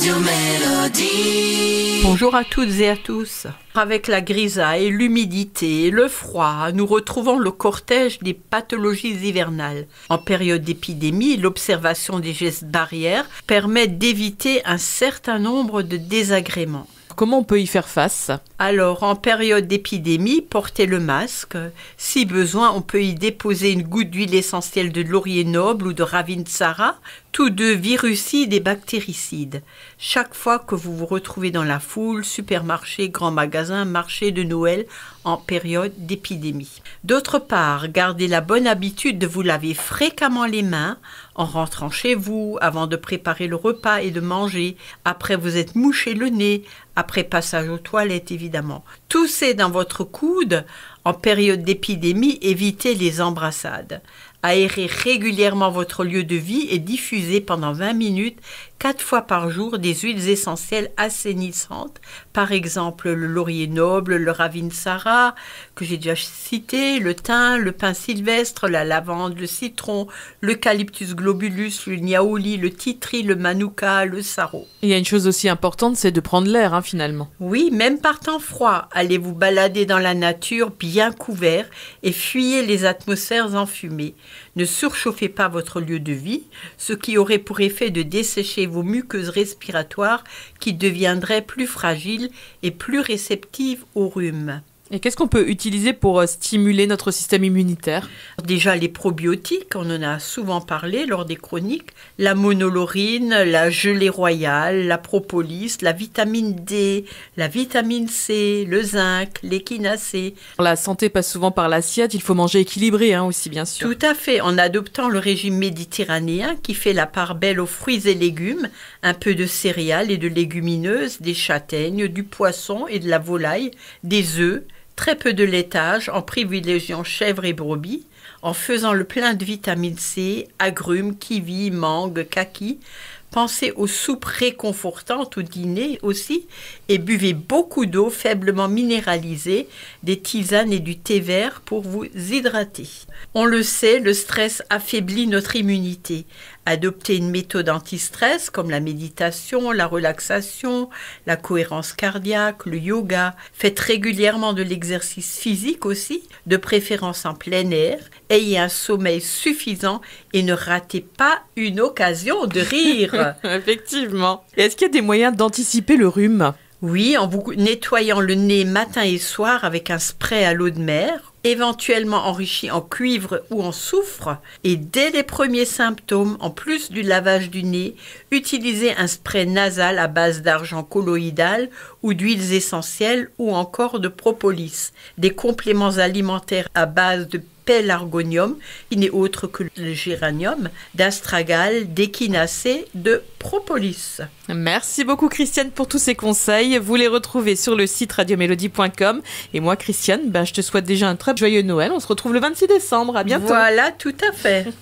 Radio Mélodie. Bonjour à toutes et à tous. Avec la grisaille, l'humidité et le froid, nous retrouvons le cortège des pathologies hivernales. En période d'épidémie, l'observation des gestes barrières permet d'éviter un certain nombre de désagréments. Comment on peut y faire face ? Alors, en période d'épidémie, portez le masque. Si besoin, on peut y déposer une goutte d'huile essentielle de laurier noble ou de ravinsara, tous deux virucides et bactéricides. Chaque fois que vous vous retrouvez dans la foule, supermarché, grand magasin, marché de Noël, en période d'épidémie. D'autre part, gardez la bonne habitude de vous laver fréquemment les mains en rentrant chez vous, avant de préparer le repas et de manger, après vous êtes mouché le nez, après passage aux toilettes évidemment. Toussez dans votre coude. En période d'épidémie, évitez les embrassades. Aérez régulièrement votre lieu de vie et diffusez pendant 20 minutes, 4 fois par jour, des huiles essentielles assainissantes. Par exemple, le laurier noble, le ravinsara, que j'ai déjà cité, le thym, le pin sylvestre, la lavande, le citron, l'eucalyptus globulus, le niaouli, le titri, le manuka, le sarro. Il y a une chose aussi importante, c'est de prendre l'air finalement. Oui, même par temps froid, allez vous balader dans la nature bien couvert et fuyez les atmosphères enfumées. Ne surchauffez pas votre lieu de vie, ce qui aurait pour effet de dessécher vos muqueuses respiratoires qui deviendraient plus fragiles et plus réceptives au rhume. Et qu'est-ce qu'on peut utiliser pour stimuler notre système immunitaire ? Déjà les probiotiques, on en a souvent parlé lors des chroniques, la monolorine, la gelée royale, la propolis, la vitamine D, la vitamine C, le zinc, l'échinacée. La santé passe souvent par l'assiette, il faut manger équilibré aussi bien sûr. Tout à fait, en adoptant le régime méditerranéen qui fait la part belle aux fruits et légumes, un peu de céréales et de légumineuses, des châtaignes, du poisson et de la volaille, des œufs, très peu de laitage en privilégiant chèvre et brebis, en faisant le plein de vitamine C, agrumes, kiwi, mangue, kaki. Pensez aux soupes réconfortantes au dîner aussi et buvez beaucoup d'eau faiblement minéralisée, des tisanes et du thé vert pour vous hydrater. On le sait, le stress affaiblit notre immunité. Adoptez une méthode anti-stress comme la méditation, la relaxation, la cohérence cardiaque, le yoga. Faites régulièrement de l'exercice physique aussi, de préférence en plein air. Ayez un sommeil suffisant et ne ratez pas une occasion de rire. Effectivement. Et est-ce qu'il y a des moyens d'anticiper le rhume ? Oui, en vous nettoyant le nez matin et soir avec un spray à l'eau de mer, éventuellement enrichi en cuivre ou en soufre. Et dès les premiers symptômes, en plus du lavage du nez, utilisez un spray nasal à base d'argent colloïdal ou d'huiles essentielles ou encore de propolis. Des compléments alimentaires à base de pélargonium, qui n'est autre que le géranium, d'astragale, d'échinacée, de propolis. Merci beaucoup Christiane pour tous ces conseils. Vous les retrouvez sur le site radiomélodie.com. Et moi Christiane, je te souhaite déjà un très joyeux Noël. On se retrouve le 26 décembre. À bientôt. Voilà, tout à fait.